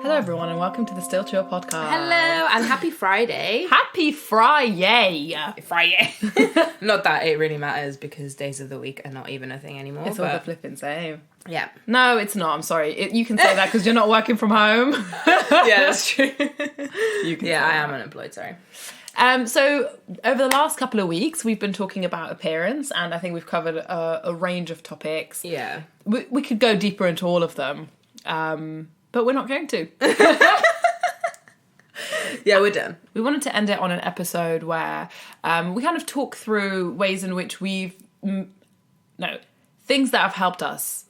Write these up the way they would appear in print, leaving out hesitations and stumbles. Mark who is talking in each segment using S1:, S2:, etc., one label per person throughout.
S1: Hello everyone and welcome to the Still Chill podcast.
S2: Hello and happy Friday.
S1: Happy Friday!
S2: Friday. Not that it really matters because days of the week are not even a thing anymore.
S1: It's all the flipping same.
S2: Yeah.
S1: No, it's not. I'm sorry. You can say that because you're not working from home.
S2: Yeah, that's true.
S1: You can
S2: I am unemployed, sorry.
S1: So over the last couple of weeks, we've been talking about appearance, and I think we've covered a range of topics.
S2: Yeah.
S1: We could go deeper into all of them, but we're not going to.
S2: Yeah, we're done.
S1: We wanted to end it on an episode where we kind of talk through ways in which things that have helped us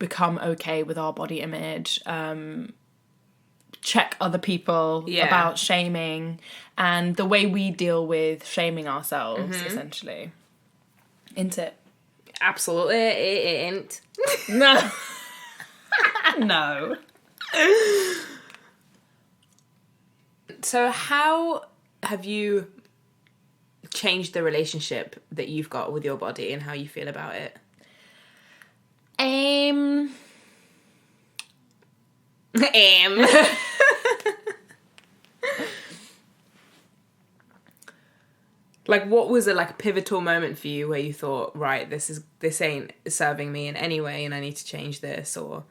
S1: become okay with our body image, check other people about shaming, and the way we deal with shaming ourselves, essentially. Ain't it?
S2: Absolutely, it ain't.
S1: No. No.
S2: So how have you changed the relationship that you've got with your body and how you feel about it? Like, what was a pivotal moment for you where you thought, right, this ain't serving me in any way and I need to change this? Or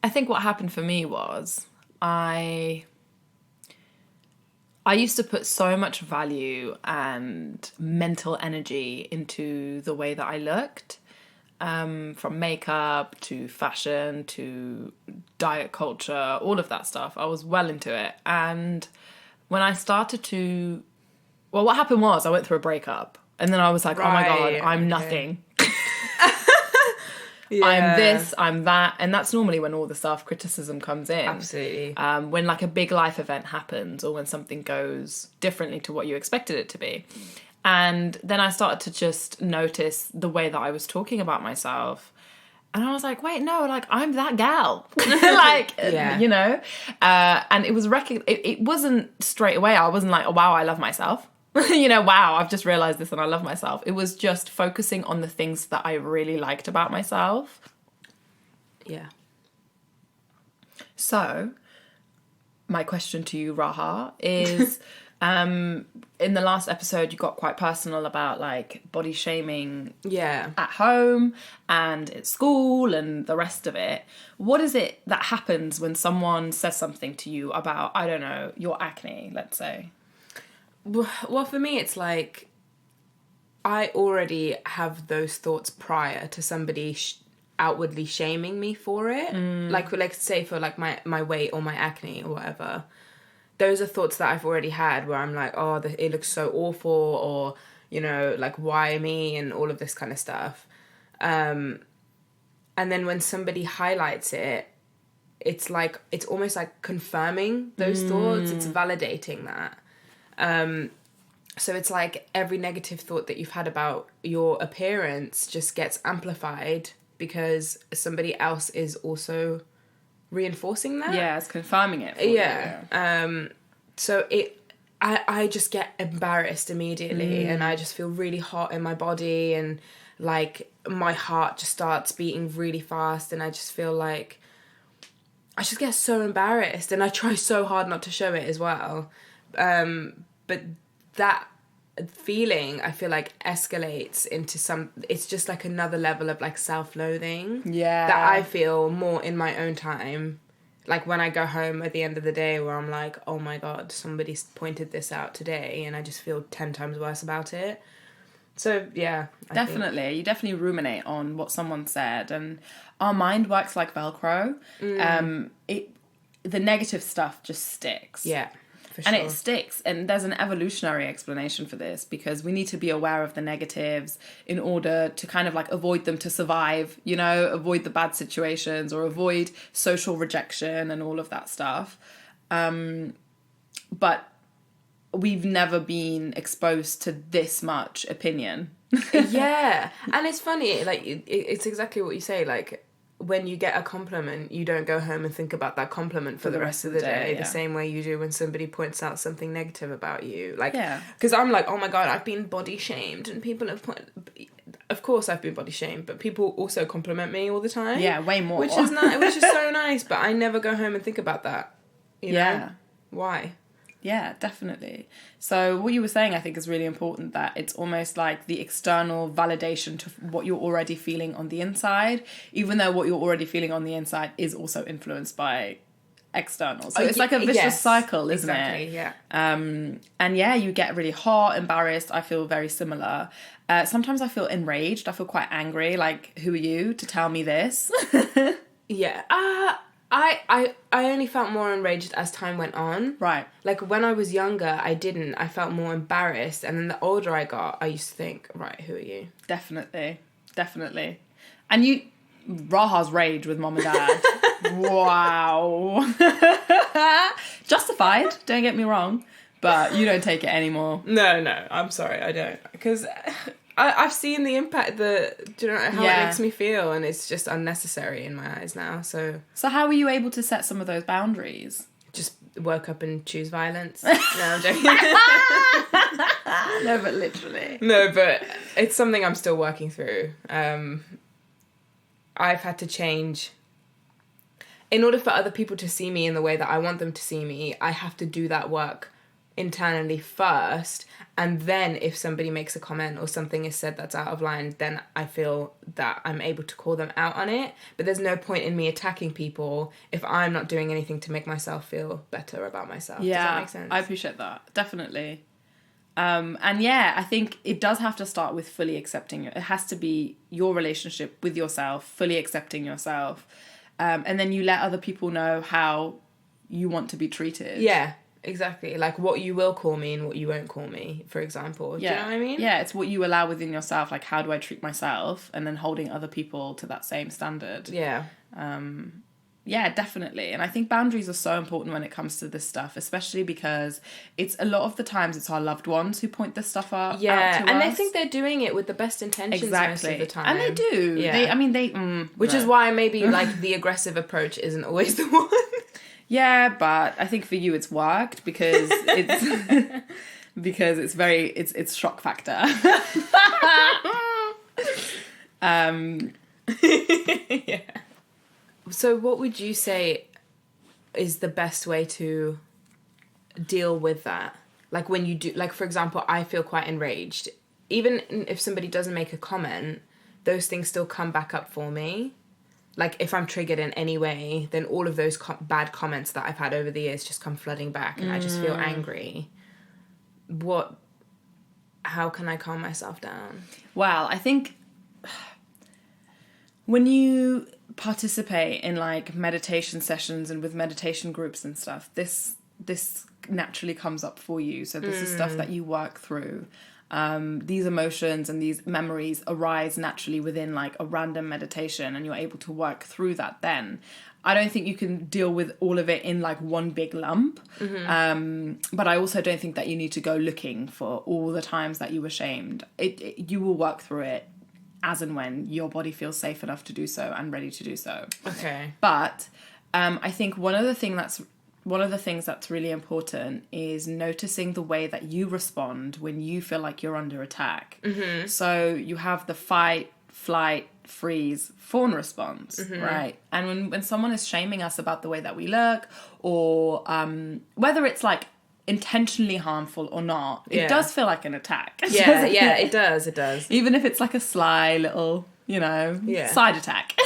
S1: I think what happened for me was I used to put so much value and mental energy into the way that I looked, from makeup to fashion to diet culture, all of that stuff. I was well into it. And when I started to... Well, what happened was I went through a breakup and then I was like, oh my God, I'm nothing. Yeah. I'm this, I'm that. And that's normally when all the self-criticism comes in.
S2: Absolutely.
S1: When a big life event happens or when something goes differently to what you expected it to be. And then I started to just notice the way that I was talking about myself. And I was like, wait, no, I'm that gal. And it was it wasn't straight away. I wasn't like, oh, wow, I love myself. Wow, I've just realized this and I love myself. It was just focusing on the things that I really liked about myself.
S2: Yeah.
S1: So, my question to you, Raha, is in the last episode, you got quite personal about body shaming at home and at school and the rest of it. What is it that happens when someone says something to you about, I don't know, your acne, let's say?
S2: Well, for me, it's I already have those thoughts prior to somebody outwardly shaming me for it. Like say for my weight or my acne or whatever. Those are thoughts that I've already had where I'm like, oh, it looks so awful, or, why me, and all of this kind of stuff. And then when somebody highlights it, it's almost like confirming those thoughts. It's validating that. So it's like every negative thought that you've had about your appearance just gets amplified because somebody else is also reinforcing that.
S1: Yeah, it's confirming it for
S2: you. So I just get embarrassed immediately and I just feel really hot in my body and my heart just starts beating really fast and I just feel like I just get so embarrassed and I try so hard not to show it as well. But that feeling, I feel escalates into it's just another level of self-loathing.
S1: Yeah.
S2: That I feel more in my own time. When I go home at the end of the day where I'm like, oh my God, somebody's pointed this out today and I just feel 10 times worse about it. So, yeah.
S1: Definitely. You definitely ruminate on what someone said and our mind works like Velcro. The negative stuff just sticks.
S2: Yeah. For
S1: and
S2: sure.
S1: it sticks. And there's an evolutionary explanation for this because we need to be aware of the negatives in order to kind of avoid them to survive, avoid the bad situations or avoid social rejection and all of that stuff. But we've never been exposed to this much opinion.
S2: Yeah. And it's funny, it's exactly what you say, when you get a compliment, you don't go home and think about that compliment for the rest of the day the same way you do when somebody points out something negative about you. Because I'm like, oh my God, I've been body shamed and people have of course I've been body shamed, but people also compliment me all the time.
S1: Yeah, way more.
S2: Which is nice, which is so nice, but I never go home and think about that. You know? Why?
S1: Yeah, definitely. So what you were saying, I think, is really important, that it's almost like the external validation to what you're already feeling on the inside, even though what you're already feeling on the inside is also influenced by external. So it's like a vicious cycle, isn't it?
S2: Yeah.
S1: And yeah, you get really hot, embarrassed. I feel very similar. Sometimes I feel enraged. I feel quite angry. Like, who are you to tell me this?
S2: Yeah. I only felt more enraged as time went on.
S1: Right.
S2: Like, when I was younger, I didn't. I felt more embarrassed. And then the older I got, I used to think, right, who are you?
S1: Definitely. And you... Raha's rage with mom and dad. Wow. Justified, don't get me wrong. But you don't take it anymore.
S2: No, I'm sorry, I don't. Because I've seen the impact, do you know how it makes me feel, and it's just unnecessary in my eyes now. So
S1: how were you able to set some of those boundaries?
S2: Just woke up and choose violence. No, I'm joking.
S1: No, but literally.
S2: No, but it's something I'm still working through. I've had to change. In order for other people to see me in the way that I want them to see me, I have to do that work internally first, and then if somebody makes a comment or something is said that's out of line, then I feel that I'm able to call them out on it. But there's no point in me attacking people if I'm not doing anything to make myself feel better about myself.
S1: Yeah,
S2: does that make sense?
S1: I appreciate that, definitely. And yeah, I think it does have to start with fully accepting it. It has to be your relationship with yourself, fully accepting yourself, and then you let other people know how you want to be treated.
S2: Yeah. Exactly, like what you will call me and what you won't call me, for example. Do you know what I mean?
S1: Yeah, it's what you allow within yourself, like how do I treat myself, and then holding other people to that same standard.
S2: Yeah.
S1: Yeah, definitely. And I think boundaries are so important when it comes to this stuff, especially because it's a lot of the times it's our loved ones who point this stuff out to us.
S2: And they think they're doing it with the best intentions most of the time.
S1: And they do.
S2: Yeah. Which is why maybe like the aggressive approach isn't always the one.
S1: Yeah, but I think for you it's worked because it's because it's shock factor.
S2: Yeah. So what would you say is the best way to deal with that? Like when you do, like for example, I feel quite enraged. Even if somebody doesn't make a comment, those things still come back up for me. Like, if I'm triggered in any way, then all of those bad comments that I've had over the years just come flooding back, and I just feel angry. How can I calm myself down?
S1: Well, I think when you participate in, like, meditation sessions and with meditation groups and stuff, this naturally comes up for you. So this is stuff that you work through. These emotions and these memories arise naturally within like a random meditation, and you're able to work through that then. I don't think you can deal with all of it in like one big lump. But I also don't think that you need to go looking for all the times that you were shamed. You will work through it as and when your body feels safe enough to do so and ready to do so.
S2: Okay.
S1: But I think one of the things that's really important is noticing the way that you respond when you feel like you're under attack. Mm-hmm. So you have the fight, flight, freeze, fawn response, right? And when someone is shaming us about the way that we look, or whether it's like intentionally harmful or not, it does feel like an attack.
S2: Yeah, it does.
S1: Even if it's like a sly little, side attack.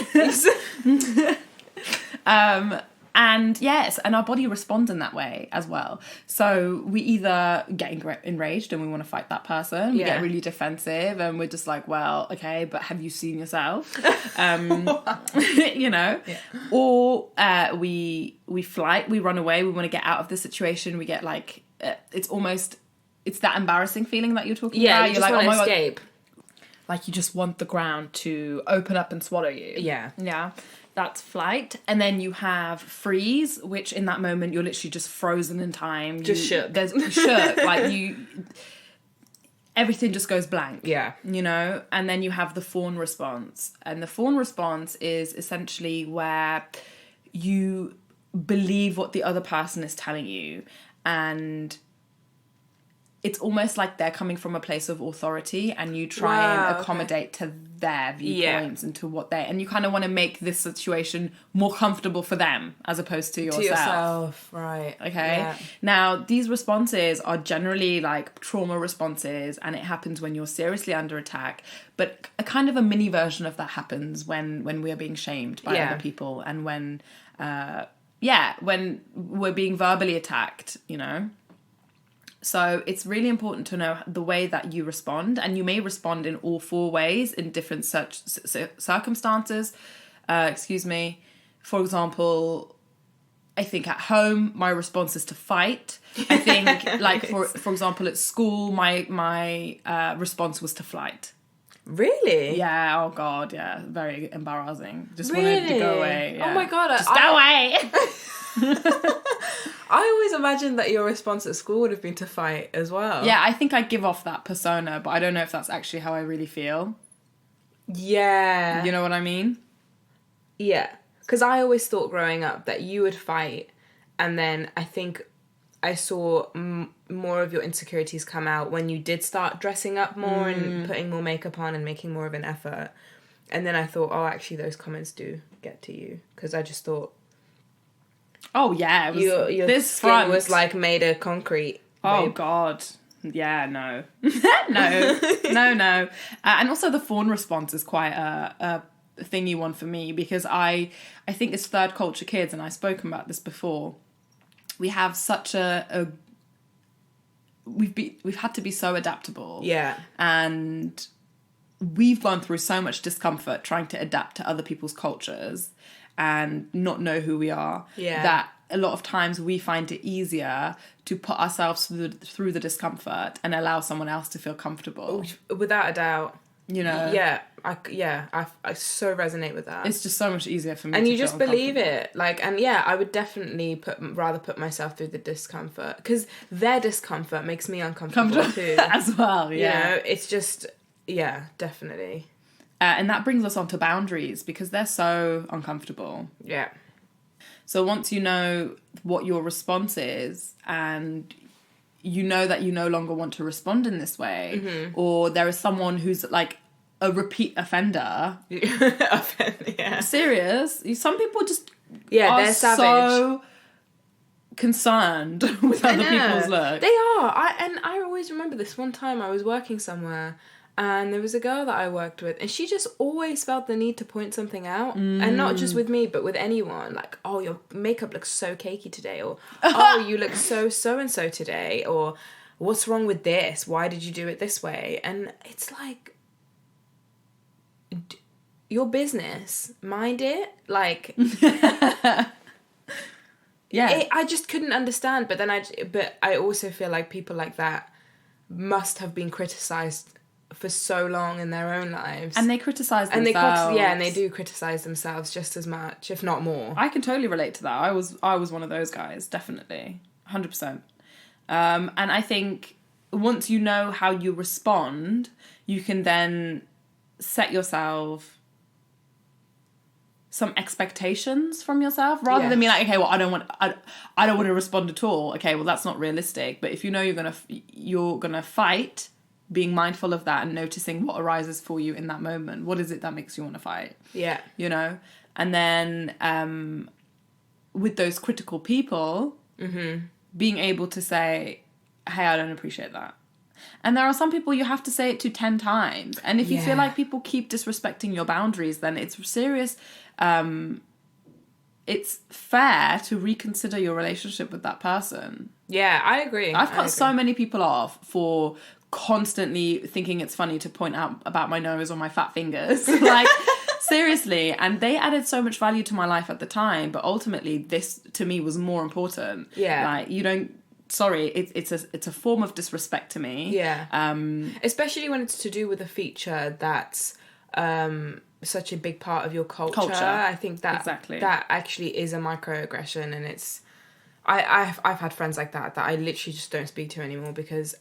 S1: And yes, and our body responds in that way as well. So we either get enraged and we want to fight that person. We get really defensive and we're just like, well, okay, but have you seen yourself? Yeah. Or we flight, we run away, we want to get out of the situation. We get like, it's that embarrassing feeling that you're talking about.
S2: You're like, oh my escape.
S1: God. Like you just want the ground to open up and swallow you.
S2: Yeah.
S1: Yeah. That's flight. And then you have freeze, which in that moment you're literally just frozen in time.
S2: Just shook.
S1: There's shook. Like everything just goes blank.
S2: Yeah.
S1: And then you have the fawn response. And the fawn response is essentially where you believe what the other person is telling you. And it's almost like they're coming from a place of authority, and you try and accommodate to their viewpoints and to what and you kind of want to make this situation more comfortable for them as opposed to yourself.
S2: To yourself, right.
S1: Okay.
S2: Yeah.
S1: Now, these responses are generally like trauma responses, and it happens when you're seriously under attack, but a kind of a mini version of that happens when we are being shamed by other people, and when when we're being verbally attacked, you know. So it's really important to know the way that you respond, and you may respond in all four ways in different circumstances. For example, I think at home, my response is to fight. I think, like, for example, at school, my response was to flight.
S2: Really?
S1: Yeah, oh God, yeah. Very embarrassing. Just
S2: really?
S1: wanted to go away. Yeah.
S2: Oh my God.
S1: Just go away!
S2: I always imagined that your response at school would have been to fight as well.
S1: Yeah, I think I give off that persona, but I don't know if that's actually how I really feel.
S2: Yeah.
S1: You know what I mean?
S2: Yeah. Because I always thought growing up that you would fight, and then I think I saw more of your insecurities come out when you did start dressing up more and putting more makeup on and making more of an effort. And then I thought, oh, actually, those comments do get to you. Because I just thought...
S1: Oh, yeah. It was,
S2: your
S1: this
S2: skin
S1: front
S2: was like made of concrete.
S1: Oh,
S2: babe.
S1: God. Yeah, no. No. And also the fawn response is quite a thingy one for me, because I think as third culture kids, and I've spoken about this before, we have such we've had to be so adaptable.
S2: Yeah.
S1: And we've gone through so much discomfort trying to adapt to other people's cultures and not know who we are.
S2: Yeah.
S1: That a lot of times we find it easier to put ourselves through the discomfort and allow someone else to feel comfortable.
S2: Without a doubt.
S1: You know?
S2: Yeah. I so resonate with that.
S1: It's just so much easier for me
S2: and
S1: to
S2: you
S1: feel
S2: just believe it. Like, and yeah, I would definitely rather put myself through the discomfort, because their discomfort makes me uncomfortable too.
S1: As well, yeah.
S2: You know, it's just, yeah, definitely.
S1: And that brings us on to boundaries, because they're so uncomfortable.
S2: Yeah.
S1: So once you know what your response is, and you know that you no longer want to respond in this way, or there is someone who's like a repeat offender.
S2: Yeah.
S1: Serious. Some people just
S2: they're savage.
S1: So concerned with other people's looks.
S2: They are. I always remember this one time I was working somewhere, and there was a girl that I worked with, and she just always felt the need to point something out. And not just with me, but with anyone. Like, oh, your makeup looks so cakey today, or oh, you look so-and-so today, or what's wrong with this? Why did you do it this way? And it's like, your business, mind it. Like,
S1: yeah.
S2: I just couldn't understand. But then I also feel like people like that must have been criticised for so long in their own lives,
S1: and they criticize themselves.
S2: And they do criticize themselves just as much, if not more.
S1: I can totally relate to that. I was one of those guys, definitely, 100%. And I think once you know how you respond, you can then set yourself some expectations from yourself, rather than being like, okay, well, I don't want to respond at all. Okay, well, that's not realistic. But if you know you're gonna fight, being mindful of that and noticing what arises for you in that moment. What is it that makes you want to fight?
S2: Yeah.
S1: You know? And then with those critical people, being able to say, hey, I don't appreciate that. And there are some people you have to say it to 10 times. And if you feel like people keep disrespecting your boundaries, then it's serious. It's fair to reconsider your relationship with that person.
S2: Yeah, I agree.
S1: I've cut so many people off for constantly thinking it's funny to point out about my nose or my fat fingers. Like, seriously. And they added so much value to my life at the time, but ultimately this to me was more important.
S2: Yeah.
S1: Like, you don't... Sorry, it's a form of disrespect to me.
S2: Yeah. Especially when it's to do with a feature that's such a big part of your culture. I think that that actually is a microaggression, and it's... I've had friends like that I literally just don't speak to anymore, because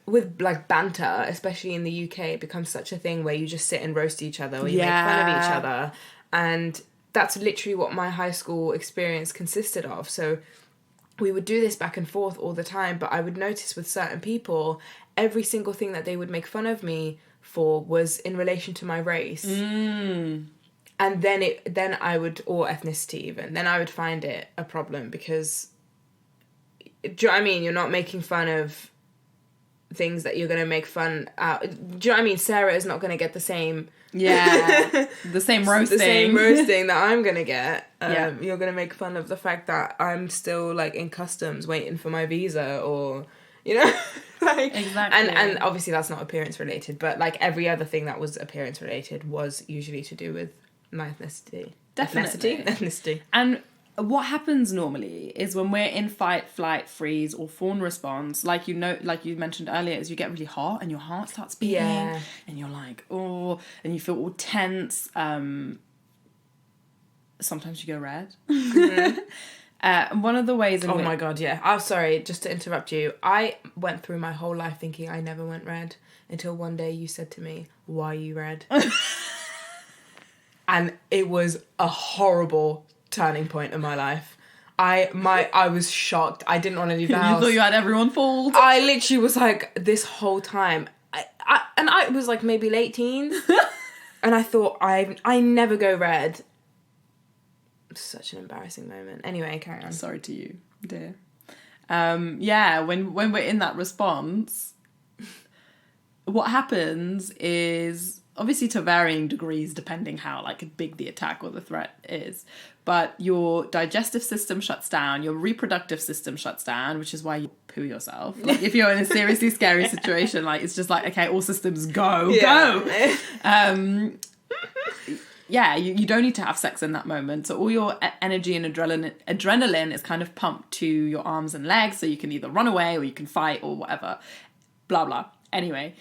S2: with like banter, especially in the UK, it becomes such a thing where you just sit and roast each other, or you make fun of each other, and that's literally what my high school experience consisted of. So we would do this back and forth all the time, but I would notice with certain people, every single thing that they would make fun of me for was in relation to my race. And then I would, or ethnicity even, then I would find it a problem because, do you know what I mean? You're not making fun of things that you're going to make fun out. Do you know what I mean? Sarah is not going to get the same...
S1: Yeah, the same roasting.
S2: The same roasting that I'm going to get.
S1: Yeah.
S2: You're going to make fun of the fact that I'm still, like, in customs waiting for my visa or, you know? Like,
S1: Exactly.
S2: And obviously that's not appearance related, but, like, every other thing that was appearance related was usually to do with my ethnicity.
S1: Definitely.
S2: Ethnicity.
S1: And what happens normally is when we're in fight, flight, freeze, or fawn response, like you mentioned earlier, is you get really hot and your heart starts beating, and you're like, oh, and you feel all tense. Sometimes you go red. Mm-hmm. One of the ways in
S2: which... my God, yeah. Oh, sorry, just to interrupt you. I went through my whole life thinking I never went red until one day you said to me, "Why are you red?" And it was a horrible turning point in my life. I was shocked. I didn't want to leave the house.
S1: You thought you had everyone fooled.
S2: I literally was like, this whole time, I was like maybe late teens, and I thought I never go red. Such an embarrassing moment. Anyway, carry on.
S1: Sorry to you, dear. Yeah, when we're in that response, what happens is, obviously to varying degrees depending how like big the attack or the threat is, but your digestive system shuts down, your reproductive system shuts down, which is why you poo yourself. Like if you're in a seriously scary situation, like it's just like, okay, all systems go. Yeah, you don't need to have sex in that moment. So all your energy and adrenaline is kind of pumped to your arms and legs, so you can either run away or you can fight or whatever. Blah, blah. Anyway,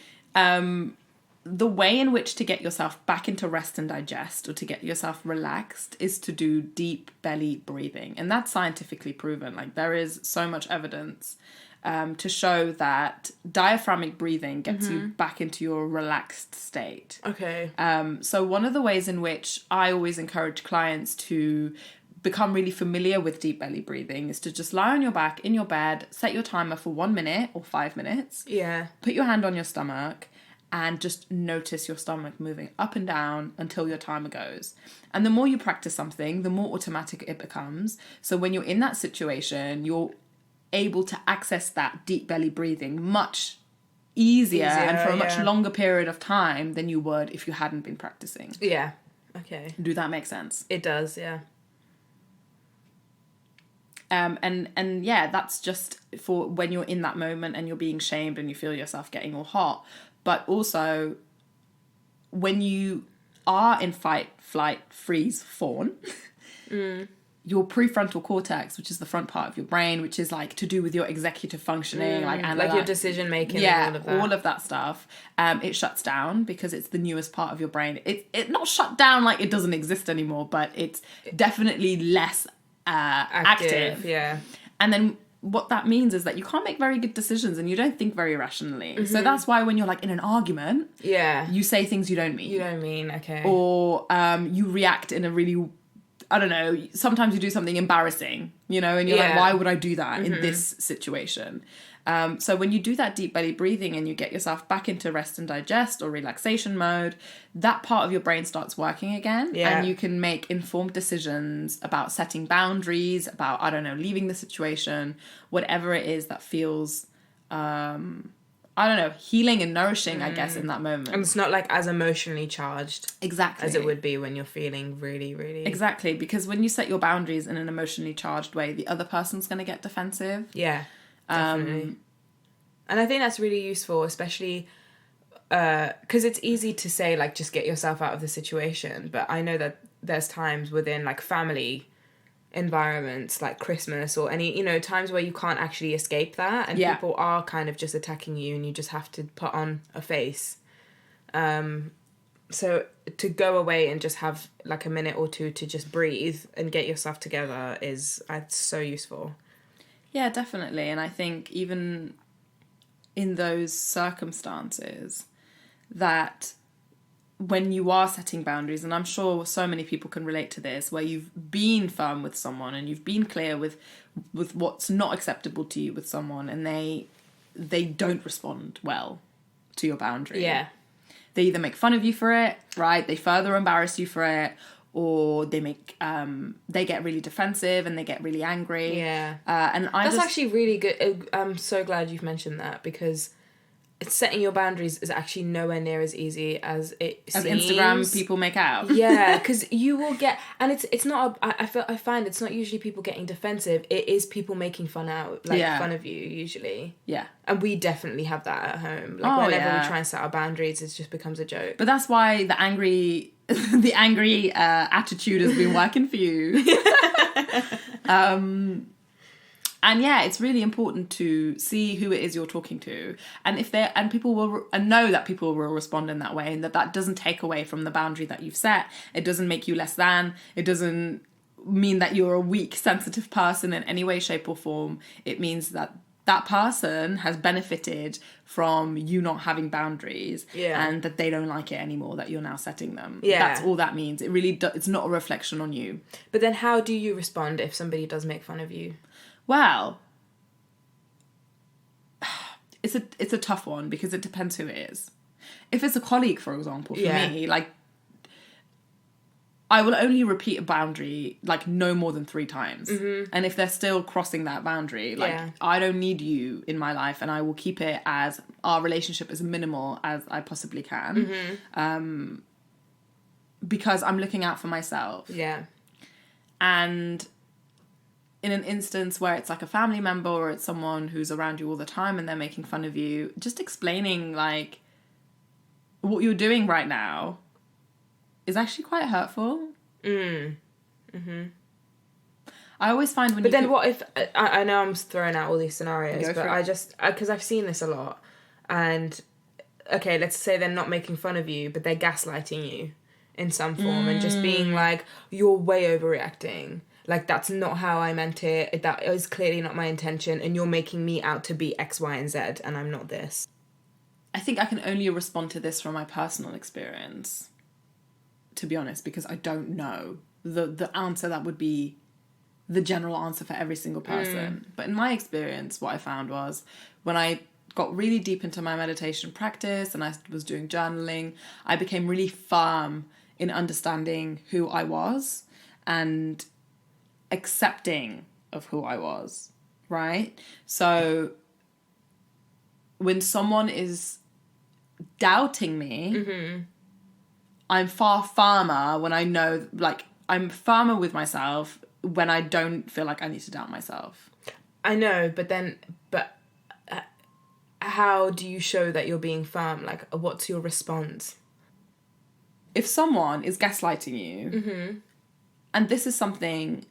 S1: the way in which to get yourself back into rest and digest, or to get yourself relaxed, is to do deep belly breathing. And that's scientifically proven. Like there is so much evidence to show that diaphragmatic breathing gets you back into your relaxed state.
S2: Okay.
S1: So one of the ways in which I always encourage clients to become really familiar with deep belly breathing is to just lie on your back in your bed, set your timer for 1 minute or 5 minutes.
S2: Yeah.
S1: Put your hand on your stomach and just notice your stomach moving up and down until your timer goes. And the more you practice something, the more automatic it becomes. So when you're in that situation, you're able to access that deep belly breathing much easier and for a much longer period of time than you would if you hadn't been practicing.
S2: Yeah. Okay.
S1: Do that make sense?
S2: It does, yeah.
S1: And yeah, that's just for when you're in that moment and you're being shamed and you feel yourself getting all hot. But also, when you are in fight, flight, freeze, fawn, your prefrontal cortex, which is the front part of your brain, which is like to do with your executive functioning,
S2: like your decision making,
S1: yeah,
S2: and
S1: all of that stuff, it shuts down because it's the newest part of your brain. It not shut down like it doesn't exist anymore, but it's definitely less active.
S2: Yeah.
S1: And then what that means is that you can't make very good decisions and you don't think very rationally. So that's why when you're like in an argument, you say things you don't mean.
S2: You don't mean, okay.
S1: Or you react in a really, I don't know, sometimes you do something embarrassing, you know, and you're like, why would I do that in this situation? So when you do that deep belly breathing and you get yourself back into rest and digest or relaxation mode, that part of your brain starts working again. And you can make informed decisions about setting boundaries, about, I don't know, leaving the situation, whatever it is that feels, I don't know, healing and nourishing, I guess, in that moment.
S2: And it's not like as emotionally charged.
S1: Exactly.
S2: As it would be when you're feeling really, really...
S1: Exactly, because when you set your boundaries in an emotionally charged way, the other person's going to get defensive.
S2: Yeah. Definitely. And I think that's really useful, especially because it's easy to say, like, just get yourself out of the situation. But I know that there's times within, like, family environments, like Christmas or any, you know, times where you can't actually escape that. And people are kind of just attacking you and you just have to put on a face. So to go away and just have, like, a minute or two to just breathe and get yourself together is so useful.
S1: Yeah, definitely. And I think even in those circumstances that when you are setting boundaries, and I'm sure so many people can relate to this, where you've been firm with someone and you've been clear with what's not acceptable to you with someone, and they don't respond well to your boundary.
S2: Yeah.
S1: They either make fun of you for it, right? They further embarrass you for it, or they get really defensive and they get really angry.
S2: Yeah.
S1: And
S2: That's actually really good. I'm so glad you've mentioned that, because setting your boundaries is actually nowhere near as easy as it seems.
S1: As Instagram people make out.
S2: Yeah, because you will get, and it's not. I find it's not usually people getting defensive. It is people making fun of you usually.
S1: Yeah,
S2: and we definitely have that at home. Like whenever we try and set our boundaries, it just becomes a joke.
S1: But that's why the angry attitude has been working for you. And yeah, it's really important to see who it is you're talking to, and people will know that people will respond in that way, and that doesn't take away from the boundary that you've set. It doesn't make you less than. It doesn't mean that you're a weak, sensitive person in any way, shape, or form. It means that that person has benefited from you not having boundaries, and that they don't like it anymore that you're now setting them. That's all that means. It really it's not a reflection on you.
S2: But then how do you respond if somebody does make fun of you?
S1: Well, it's a tough one, because it depends who it is. If it's a colleague, for example, for me, like, I will only repeat a boundary, like, no more than 3 times. Mm-hmm. And if they're still crossing that boundary, like, I don't need you in my life, and I will keep it as our relationship as minimal as I possibly can. Mm-hmm. Because I'm looking out for myself.
S2: Yeah.
S1: And in an instance where it's like a family member, or it's someone who's around you all the time and they're making fun of you, just explaining, like, what you're doing right now is actually quite hurtful. Mm-hmm. I always find when
S2: But then what if... I know I'm throwing out all these scenarios, but I just... Because I've seen this a lot. And, okay, let's say they're not making fun of you, but they're gaslighting you in some form and just being like, you're way overreacting. Like, that's not how I meant it. That is clearly not my intention. And you're making me out to be X, Y, and Z, and I'm not this.
S1: I think I can only respond to this from my personal experience, to be honest, because I don't know the answer that would be the general answer for every single person. But in my experience, what I found was when I got really deep into my meditation practice and I was doing journaling, I became really firm in understanding who I was and accepting of who I was, right? So when someone is doubting me, I'm far firmer when I know, like, I'm firmer with myself when I don't feel like I need to doubt myself.
S2: I know, but how do you show that you're being firm? Like, what's your response?
S1: If someone is gaslighting you, and this is something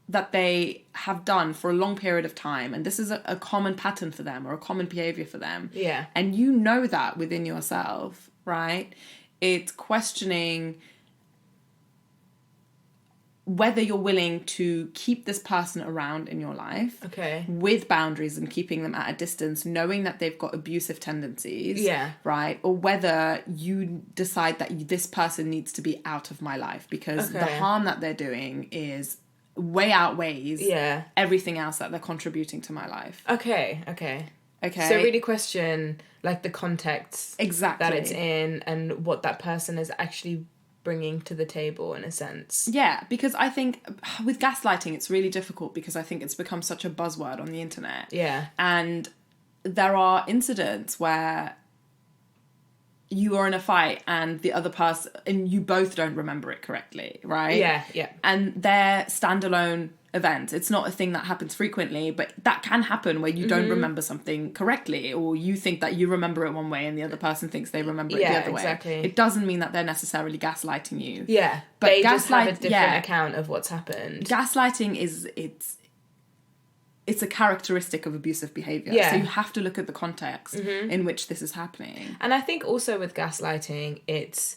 S1: that they have done for a long period of time, and this is a common pattern for them or a common behavior for them, and you know that within yourself, right? It's questioning whether you're willing to keep this person around in your life, with boundaries and keeping them at a distance, knowing that they've got abusive tendencies, right? Or whether you decide that this person needs to be out of my life because the harm that they're doing is way outweighs everything else that they're contributing to my life. Okay.
S2: So really question, like, the context
S1: exactly
S2: that it's in and what that person is actually bringing to the table, in a sense.
S1: Yeah, because I think with gaslighting, it's really difficult because I think it's become such a buzzword on the internet.
S2: Yeah.
S1: And there are incidents where you are in a fight and the other person, and you both don't remember it correctly, right?
S2: Yeah.
S1: And they're standalone events. It's not a thing that happens frequently, but that can happen where you don't remember something correctly, or you think that you remember it one way and the other person thinks they remember it the other way. It doesn't mean that they're necessarily gaslighting you.
S2: Yeah, but they just have a different account of what's happened.
S1: Gaslighting it's a characteristic of abusive behaviour. Yeah. So you have to look at the context in which this is happening.
S2: And I think also with gaslighting, it's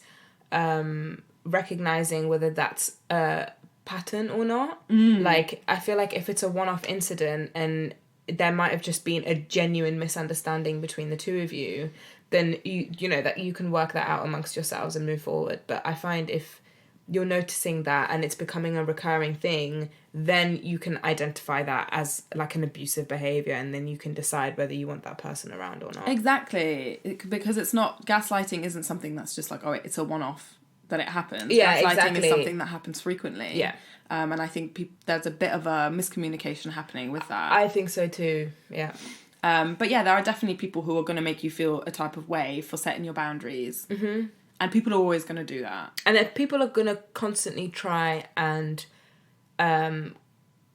S2: recognising whether that's a pattern or not. Like, I feel like if it's a one-off incident and there might have just been a genuine misunderstanding between the two of you, then you know that you can work that out amongst yourselves and move forward. But I find if you're noticing that and it's becoming a recurring thing, then you can identify that as like an abusive behavior, and then you can decide whether you want that person around or not.
S1: Exactly. Because it's not, gaslighting isn't something that's just like, oh, it's a one-off that it happens.
S2: Yeah,
S1: gaslighting
S2: exactly.
S1: is something that happens frequently.
S2: Yeah.
S1: And I think there's a bit of a miscommunication happening with that.
S2: I think so too. Yeah.
S1: But yeah, there are definitely people who are going to make you feel a type of way for setting your boundaries. Mm-hmm. And people are always going to do that.
S2: And if people are going to constantly try and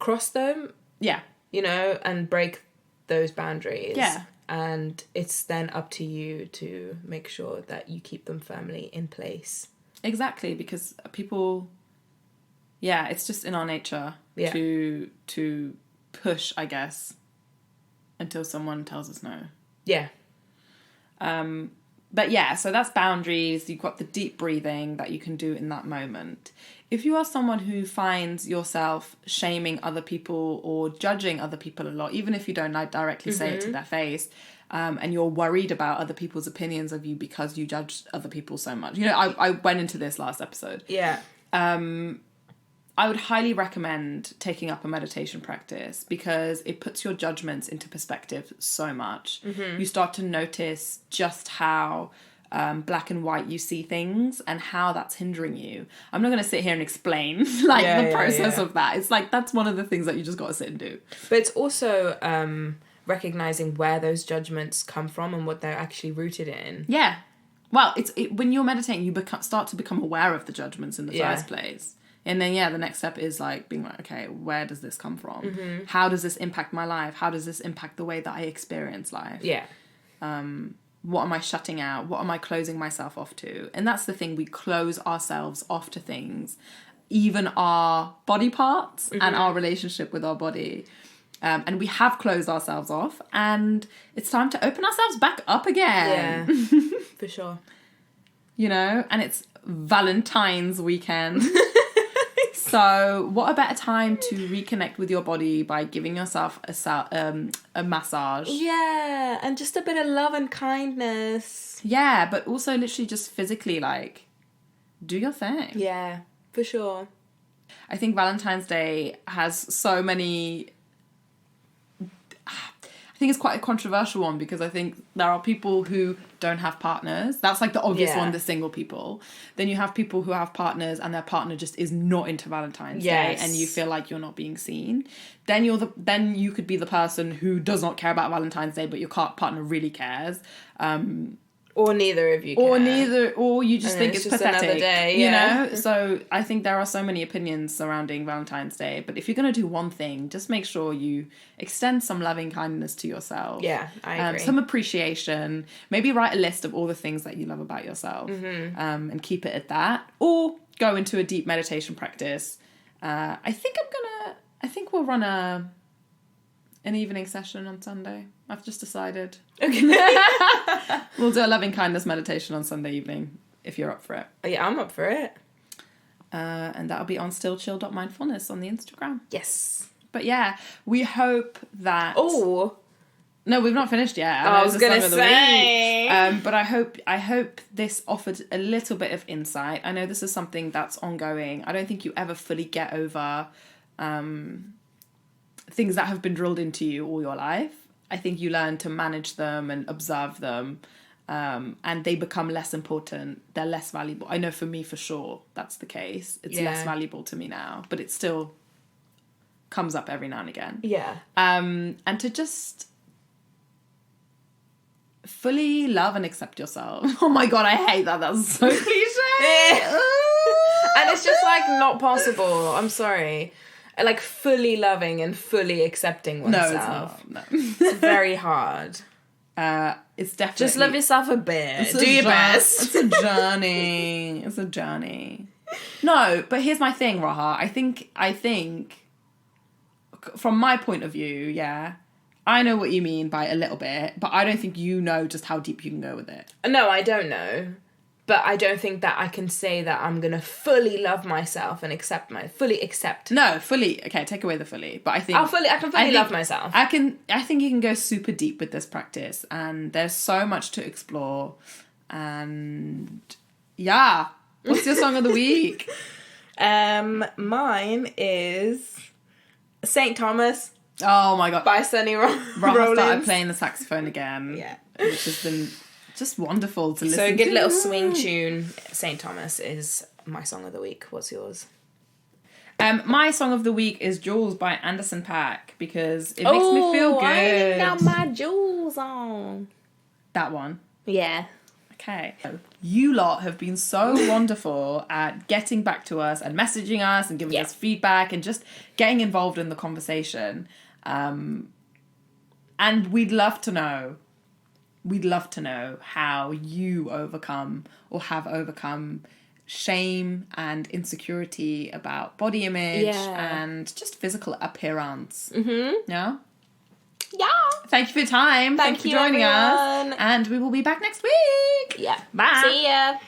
S2: cross them,
S1: yeah,
S2: you know, and break those boundaries.
S1: Yeah.
S2: And it's then up to you to make sure that you keep them firmly in place.
S1: Exactly, because people, yeah, it's just in our nature to push, I guess, until someone tells us no.
S2: Yeah.
S1: But yeah, so that's boundaries. You've got the deep breathing that you can do in that moment. If you are someone who finds yourself shaming other people or judging other people a lot, even if you don't like directly say it to their face, and you're worried about other people's opinions of you because you judge other people so much. You know, I went into this last episode.
S2: Yeah.
S1: I would highly recommend taking up a meditation practice because it puts your judgments into perspective so much. Mm-hmm. You start to notice just how black and white you see things and how that's hindering you. I'm not going to sit here and explain the process of that. It's like, that's one of the things that you just got to sit and do.
S2: But it's also recognizing where those judgments come from and what they're actually rooted in.
S1: Yeah. Well, when you're meditating, you start to become aware of the judgments in the first place. And then, the next step is like being like, okay, where does this come from? Mm-hmm. How does this impact my life? How does this impact the way that I experience life?
S2: Yeah.
S1: What am I shutting out? What am I closing myself off to? And that's the thing. We close ourselves off to things, even our body parts and our relationship with our body. And we have closed ourselves off, and it's time to open ourselves back up again.
S2: Yeah, for sure.
S1: You know, and it's Valentine's weekend. So what a better time to reconnect with your body by giving yourself a massage.
S2: Yeah, and just a bit of love and kindness.
S1: Yeah, but also literally just physically, like, do your thing.
S2: Yeah, for sure.
S1: I think Valentine's Day has so many... I think it's quite a controversial one because I think there are people who don't have partners. That's like the obvious one, the single people. Then you have people who have partners and their partner just is not into Valentine's Day and you feel like you're not being seen. Then you could be the person who does not care about Valentine's Day but your partner really cares.
S2: Or neither of you care.
S1: Or you just think it's
S2: just
S1: pathetic.
S2: Another day,
S1: you know? So I think there are so many opinions surrounding Valentine's Day. But if you're going to do one thing, just make sure you extend some loving kindness to yourself.
S2: Yeah, I agree.
S1: Some appreciation. Maybe write a list of all the things that you love about yourself. Mm-hmm. And keep it at that. Or go into a deep meditation practice. I think we'll run an evening session on Sunday. I've just decided. Okay. We'll do a loving kindness meditation on Sunday evening, if you're up for it.
S2: Yeah, I'm up for it.
S1: And that'll be on stillchill.mindfulness on the Instagram.
S2: Yes.
S1: But yeah, we hope that...
S2: Oh!
S1: No, we've not finished yet.
S2: I was going to say.
S1: But I hope this offered a little bit of insight. I know this is something that's ongoing. I don't think you ever fully get over... things that have been drilled into you all your life. I think you learn to manage them and observe them, and they become less important. They're less valuable. I know for me, for sure, that's the case. It's less valuable to me now, but it still comes up every now and again.
S2: Yeah.
S1: And to just fully love and accept yourself. Oh my God, I hate that. That's so cliche.
S2: And it's just like not possible. I'm sorry. Like fully loving and fully accepting oneself.
S1: No, it's not.
S2: It's very hard.
S1: It's definitely...
S2: Just love yourself a bit. Do your best.
S1: It's a journey. It's a journey. No, but here's my thing, Raha. I think, from my point of view, I know what you mean by a little bit, but I don't think you know just how deep you can go with it.
S2: No, I don't know. But I don't think that I can say that I'm going to fully love myself and fully accept.
S1: No, fully. Okay, take away the fully. But I think...
S2: I can fully love myself.
S1: I think you can go super deep with this practice. And there's so much to explore. And yeah. What's your song of the week?
S2: Mine is St. Thomas.
S1: Oh my God.
S2: By Sonny Rollins.
S1: Rob started playing the saxophone again.
S2: Yeah.
S1: Which has been just wonderful to listen
S2: So a
S1: to.
S2: good little swing tune. St. Thomas is my song of the week. What's yours?
S1: My song of the week is Jules by Anderson .Paak because it makes me feel good.
S2: I ain't got my jewels on.
S1: That one.
S2: Yeah.
S1: Okay. You lot have been so wonderful at getting back to us and messaging us and giving us feedback and just getting involved in the conversation. And we'd love to know how you overcome or have overcome shame and insecurity about body image and just physical appearance. Mm-hmm. Yeah? Yeah. Thank you for your time. Thank you for joining us. And we will be back next week.
S2: Yeah.
S1: Bye.
S2: See ya.